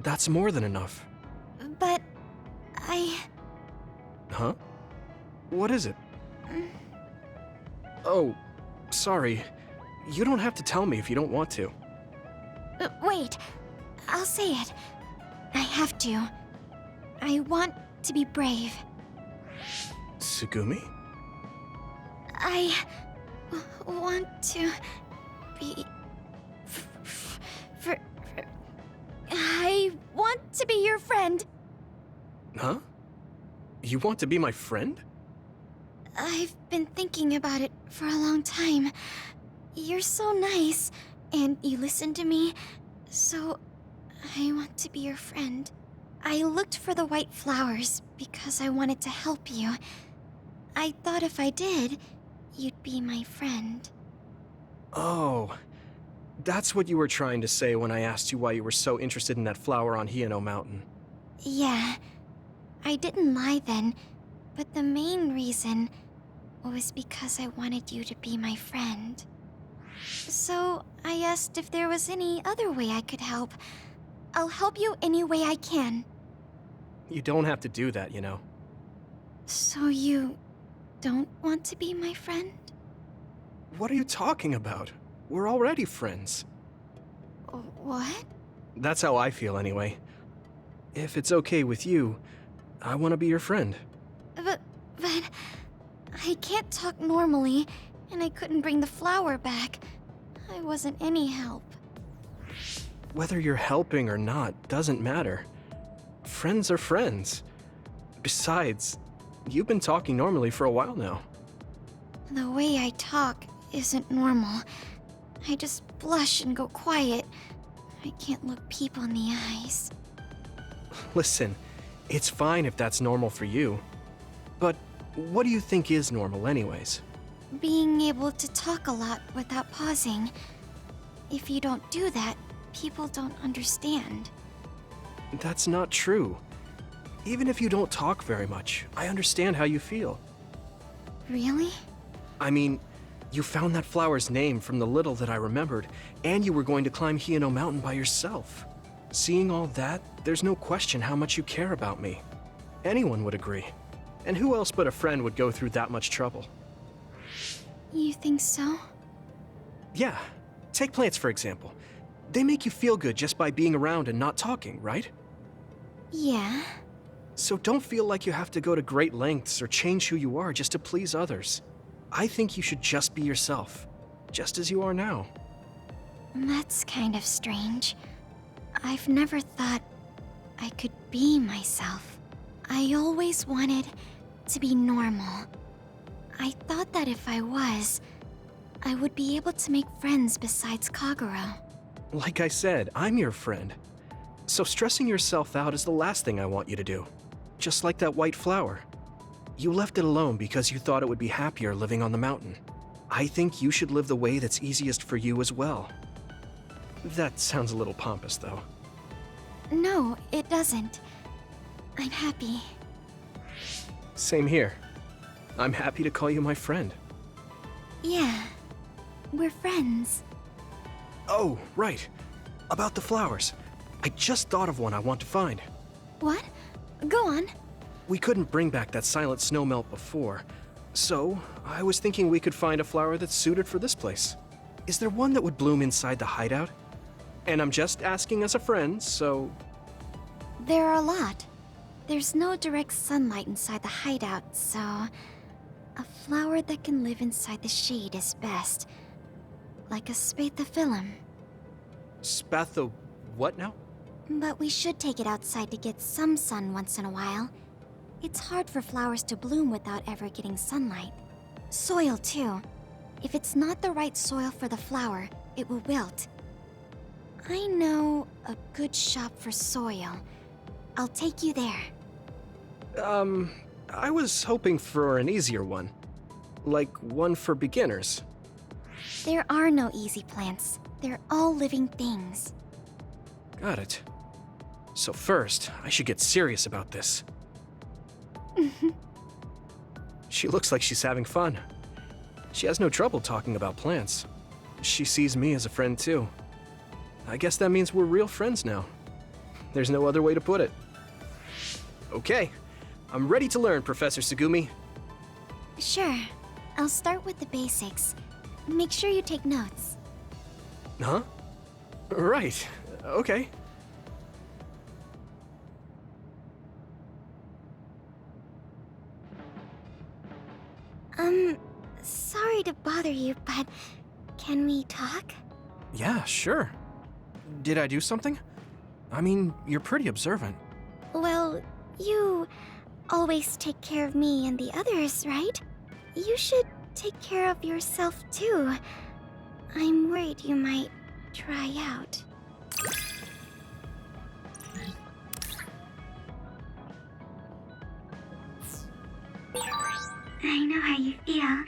Speaker 2: That's more than enough.
Speaker 10: But
Speaker 2: Huh? What is it? Oh, sorry. You don't have to tell me if you don't want to.
Speaker 10: Wait, I'll say it. I have to. I want to be brave.
Speaker 2: Tsugumi?
Speaker 10: I want to be... I want to be your friend.
Speaker 2: Huh? You want to be my friend?
Speaker 10: I've been thinking about it for a long time. You're so nice, and you listen to me, so I want to be your friend. I looked for the white flowers because I wanted to help you. I thought if I did, you'd be my friend.
Speaker 2: Oh, that's what you were trying to say when I asked you why you were so interested in that flower on Hiyano Mountain.
Speaker 10: Yeah, I didn't lie then, but the main reason was because I wanted you to be my friend. So I asked if there was any other way I could help. I'll help you any way I can.
Speaker 2: You don't have to do that, you know.
Speaker 10: So you don't want to be my friend?
Speaker 2: What are you talking about? We're already friends.
Speaker 10: What?
Speaker 2: That's how I feel anyway. If it's okay with you, I want to be your friend.
Speaker 10: But I can't talk normally, and I couldn't bring the flower back. I wasn't any help.
Speaker 2: Whether you're helping or not doesn't matter. Friends are friends. Besides, you've been talking normally for a while now.
Speaker 10: The way I talk isn't normal. I just blush and go quiet. I can't look people in the eyes.
Speaker 2: Listen, it's fine if that's normal for you. But what do you think is normal anyways?
Speaker 10: Being able to talk a lot without pausing. If you don't do that, people don't understand.
Speaker 2: That's not true. Even if you don't talk very much, I understand how you feel.
Speaker 10: Really?
Speaker 2: I mean, you found that flower's name from the little that I remembered, and you were going to climb Hino Mountain by yourself. Seeing all that, there's no question how much you care about me. Anyone would agree. And who else but a friend would go through that much trouble?
Speaker 10: You think so?
Speaker 2: Yeah. Take plants, for example. They make you feel good just by being around and not talking, right?
Speaker 10: Yeah.
Speaker 2: So don't feel like you have to go to great lengths or change who you are just to please others. I think you should just be yourself, just as you are now.
Speaker 10: That's kind of strange. I've never thought I could be myself. I always wanted to be normal. I thought that if I was, I would be able to make friends besides Kagero.
Speaker 2: Like I said, I'm your friend. So stressing yourself out is the last thing I want you to do. Just like that white flower. You left it alone because you thought it would be happier living on the mountain. I think you should live the way that's easiest for you as well. That sounds a little pompous, though.
Speaker 10: No, it doesn't. I'm happy.
Speaker 2: Same here. I'm happy to call you my friend.
Speaker 10: Yeah, we're friends.
Speaker 2: Oh, right. About the flowers. I just thought of one I want to find.
Speaker 10: What? Go on.
Speaker 2: We couldn't bring back that silent snowmelt before, so I was thinking we could find a flower that's suited for this place. Is there one that would bloom inside the hideout? And I'm just asking as a friend, so...
Speaker 10: There are a lot. There's no direct sunlight inside the hideout, so... A flower that can live inside the shade is best. Like a spathiphyllum.
Speaker 2: Spatho... what now?
Speaker 10: But we should take it outside to get some sun once in a while. It's hard for flowers to bloom without ever getting sunlight. Soil, too. If it's not the right soil for the flower, it will wilt. I know a good shop for soil. I'll take you there.
Speaker 2: I was hoping for an easier one. Like one for beginners.
Speaker 10: There are no easy plants. They're all living things.
Speaker 2: Got it. So first, I should get serious about this. She looks like she's having fun. She has no trouble talking about plants. She sees me as a friend too. I guess that means we're real friends now. There's no other way to put it. Okay, I'm ready to learn, Professor Sugumi.
Speaker 10: Sure. I'll start with the basics. Make sure you take notes.
Speaker 2: Huh? Right. Okay.
Speaker 10: Sorry to bother you, but can we talk?
Speaker 2: Yeah, sure. Did I do something? I mean, you're pretty observant.
Speaker 10: Well, you always take care of me and the others, right? You should take care of yourself too. I'm worried you might try out.
Speaker 12: I know how you feel.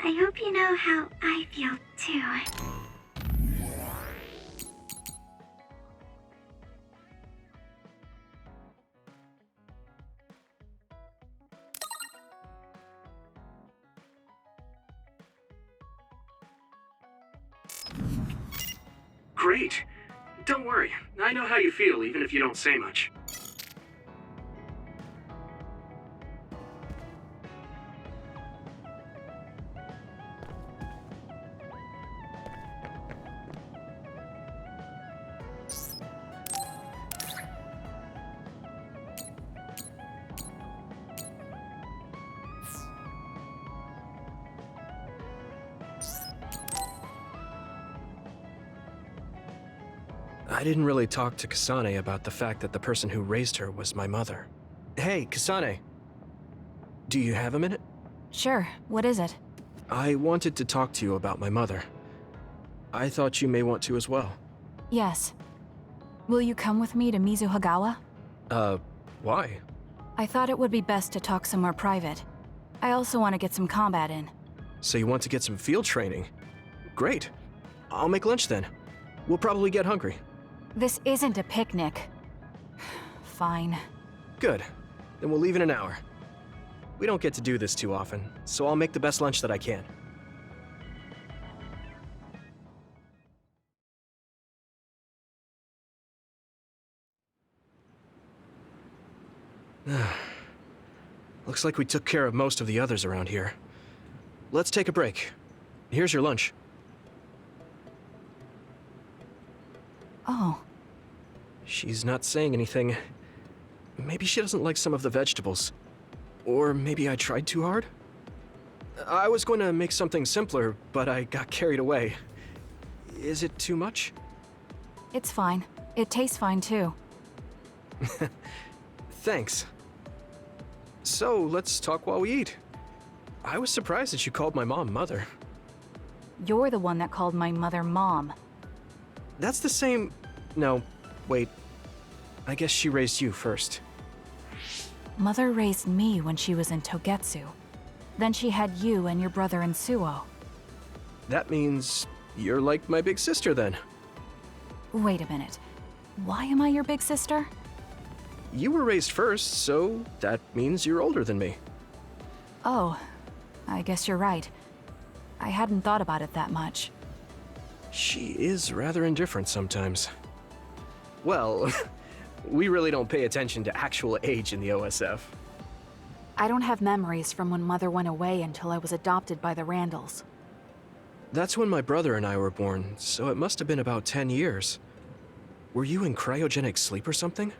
Speaker 12: I hope you know how I feel too.
Speaker 2: Great. Don't worry. I know how you feel, even if you don't say much. I didn't really talk to Kasane about the fact that the person who raised her was my mother. Hey, Kasane. Do you have a minute?
Speaker 5: Sure, what is it?
Speaker 2: I wanted to talk to you about my mother. I thought you may want to as well.
Speaker 5: Yes. Will you come with me to Mizuhagawa?
Speaker 2: Why?
Speaker 5: I thought it would be best to talk somewhere private. I also want to get some combat in.
Speaker 2: So you want to get some field training? Great. I'll make lunch then. We'll probably get hungry.
Speaker 5: This isn't a picnic. Fine.
Speaker 2: Good. Then we'll leave in an hour. We don't get to do this too often, so I'll make the best lunch that I can. Looks like we took care of most of the others around here. Let's take a break. Here's your lunch.
Speaker 5: Oh.
Speaker 2: She's not saying anything. Maybe she doesn't like some of the vegetables. Or maybe I tried too hard? I was going to make something simpler, but I got carried away. Is it too much?
Speaker 5: It's fine. It tastes fine too.
Speaker 2: Thanks. So, let's talk while we eat. I was surprised that you called my mom Mother.
Speaker 5: You're the one that called my mother Mom.
Speaker 2: That's the same... No, wait. I guess she raised you first.
Speaker 5: Mother raised me when she was in Togetsu. Then she had you and your brother in Suo.
Speaker 2: That means you're like my big sister then.
Speaker 5: Wait a minute. Why am I your big sister?
Speaker 2: You were raised first, so that means you're older than me.
Speaker 5: Oh, I guess you're right. I hadn't thought about it that much.
Speaker 2: She is rather indifferent sometimes. Well, we really don't pay attention to actual age in the OSF.
Speaker 5: I don't have memories from when Mother went away until I was adopted by the Randalls.
Speaker 2: That's when my brother and I were born, so it must have been about 10 years. Were you in cryogenic sleep or something?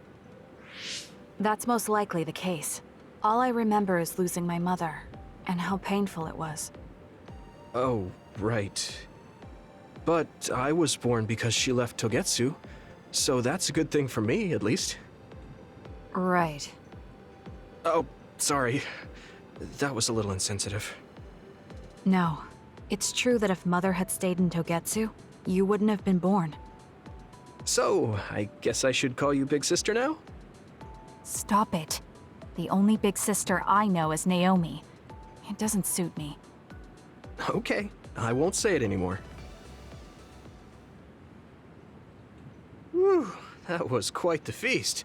Speaker 5: That's most likely the case. All I remember is losing my mother, and how painful it was.
Speaker 2: Oh, right. But I was born because she left Togetsu, so that's a good thing for me, at least.
Speaker 5: Right.
Speaker 2: Oh, sorry. That was a little insensitive.
Speaker 5: No. It's true that if Mother had stayed in Togetsu, you wouldn't have been born.
Speaker 2: So, I guess I should call you Big Sister now?
Speaker 5: Stop it. The only big sister I know is Naomi. It doesn't suit me.
Speaker 2: Okay, I won't say it anymore. Whew, that was quite the feast.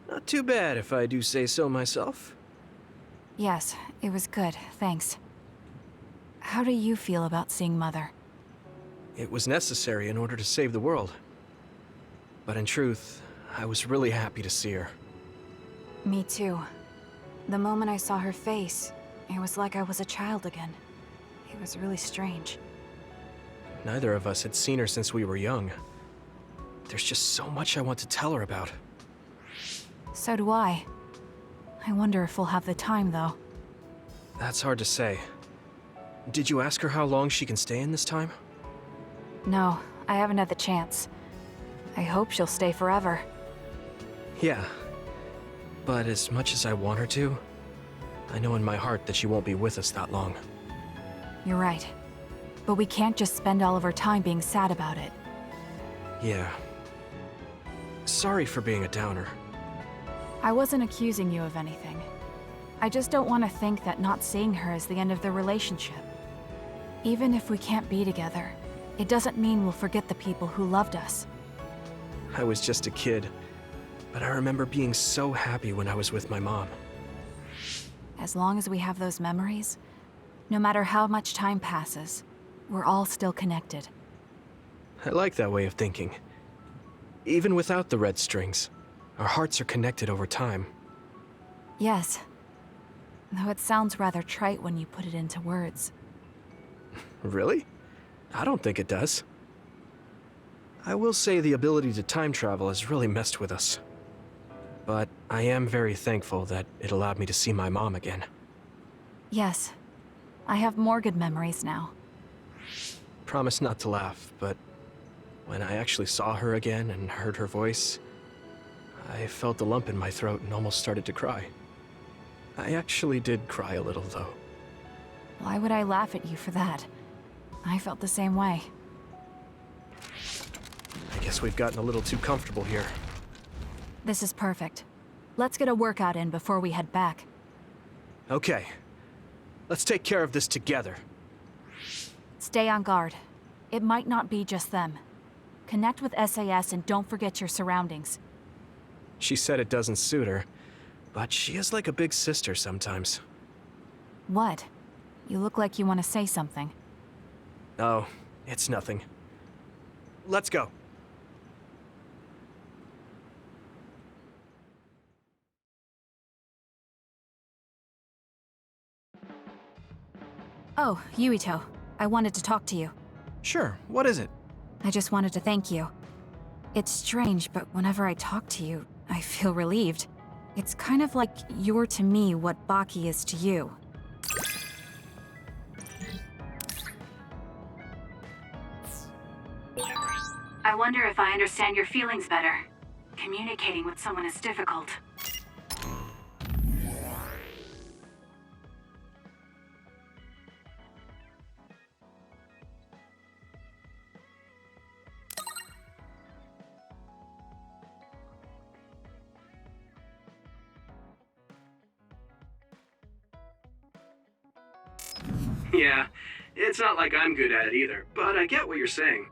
Speaker 2: Not too bad if I do say so myself.
Speaker 5: Yes, it was good, thanks. How do you feel about seeing Mother?
Speaker 2: It was necessary in order to save the world. But in truth, I was really happy to see her.
Speaker 5: Me too. The moment I saw her face, it was like I was a child again. It was really strange.
Speaker 2: Neither of us had seen her since we were young. There's just so much I want to tell her about.
Speaker 5: So do I. I wonder if we'll have the time, though.
Speaker 2: That's hard to say. Did you ask her how long she can stay in this time?
Speaker 5: No, I haven't had the chance. I hope she'll stay forever.
Speaker 2: Yeah. But as much as I want her to, I know in my heart that she won't be with us that long.
Speaker 5: You're right. But we can't just spend all of our time being sad about it.
Speaker 2: Yeah. Sorry for being a downer.
Speaker 5: I wasn't accusing you of anything. I just don't want to think that not seeing her is the end of the relationship. Even if we can't be together, it doesn't mean we'll forget the people who loved us.
Speaker 2: I was just a kid, but I remember being so happy when I was with my mom.
Speaker 5: As long as we have those memories, no matter how much time passes, we're all still connected.
Speaker 2: I like that way of thinking. Even without the red strings, our hearts are connected over time.
Speaker 5: Yes. Though it sounds rather trite when you put it into words.
Speaker 2: Really? I don't think it does. I will say the ability to time travel has really messed with us. But I am very thankful that it allowed me to see my mom again.
Speaker 5: Yes. I have more good memories now.
Speaker 2: Promise not to laugh, but... When I actually saw her again and heard her voice, I felt a lump in my throat and almost started to cry. I actually did cry a little, though.
Speaker 5: Why would I laugh at you for that? I felt the same way.
Speaker 2: I guess we've gotten a little too comfortable here.
Speaker 5: This is perfect. Let's get a workout in before we head back.
Speaker 2: Okay. Let's take care of this together.
Speaker 5: Stay on guard. It might not be just them. Connect with SAS and don't forget your surroundings.
Speaker 2: She said it doesn't suit her, but she is like a big sister sometimes.
Speaker 5: What? You look like you want to say something.
Speaker 2: Oh, it's nothing. Let's go.
Speaker 5: Oh, Yuito. I wanted to talk to you.
Speaker 2: Sure, what is it?
Speaker 5: I just wanted to thank you. It's strange, but whenever I talk to you, I feel relieved. It's kind of like you're to me what Baki is to you.
Speaker 12: I wonder if I understand your feelings better. Communicating with someone is difficult.
Speaker 2: Yeah, it's not like I'm good at it either, but I get what you're saying.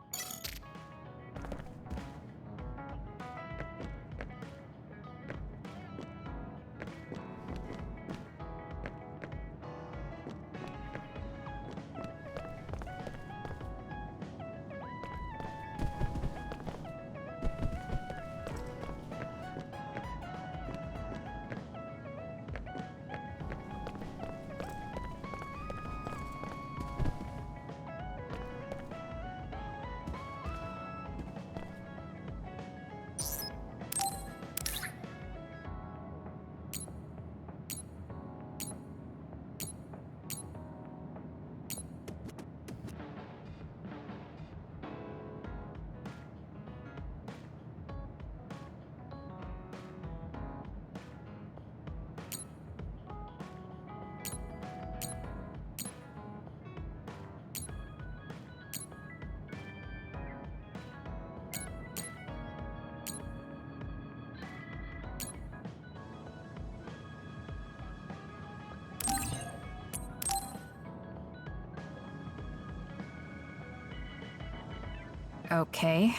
Speaker 5: Okay.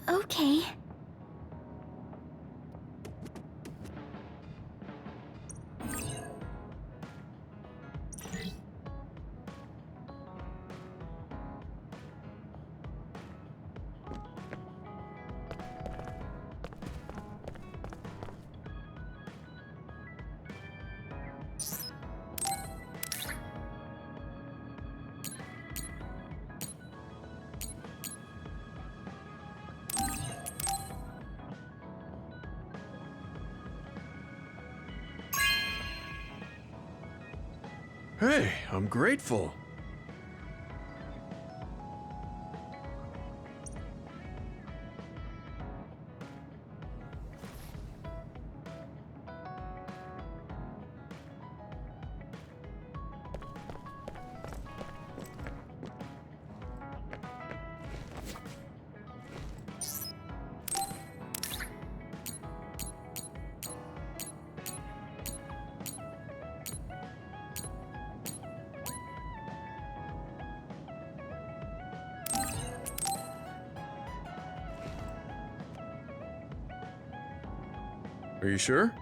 Speaker 10: Okay.
Speaker 4: Hey, I'm grateful. Are you sure?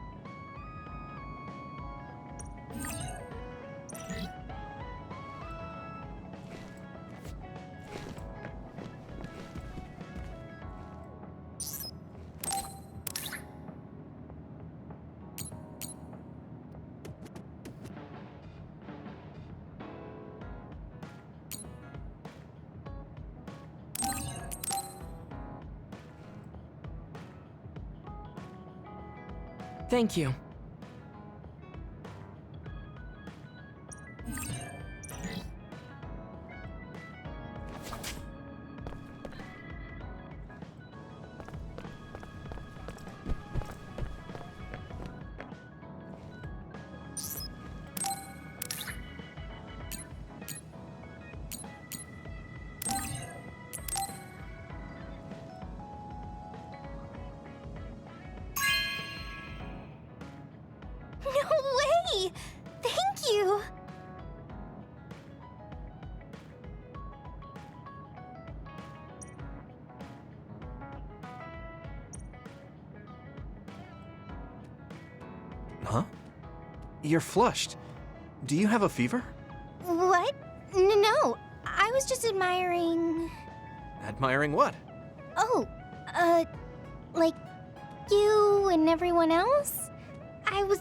Speaker 1: Thank you.
Speaker 10: No way! Thank you!
Speaker 2: Huh? You're flushed. Do you have a fever?
Speaker 10: What? No, I was just admiring...
Speaker 2: Admiring what?
Speaker 10: Oh, like you and everyone else? I was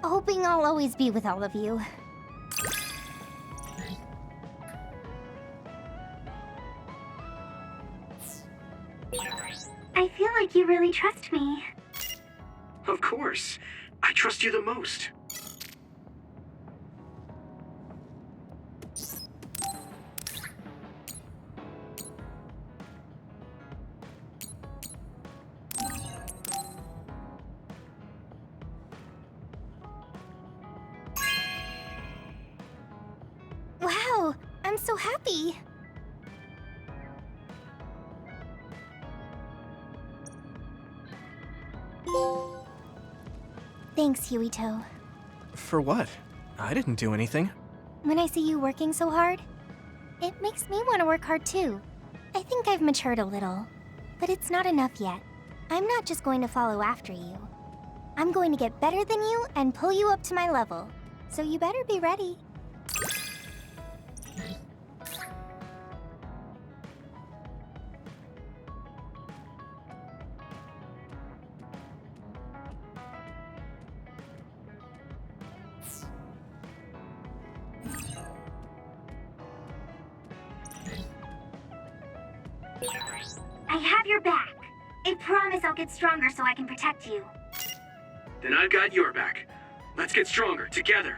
Speaker 10: hoping I'll always be with all of you.
Speaker 12: I feel like you really trust me.
Speaker 2: Of course. I trust you the most.
Speaker 10: Wow, I'm so happy. Thanks, Huito.
Speaker 2: For what? I didn't do anything.
Speaker 10: When I see you working so hard, it makes me want to work hard too. I think I've matured a little, but it's not enough yet. I'm not just going to follow after you. I'm going to get better than you and pull you up to my level. So you better be ready.
Speaker 12: I have your back. I promise I'll get stronger so I can protect you.
Speaker 2: Then I've got your back. Let's get stronger together.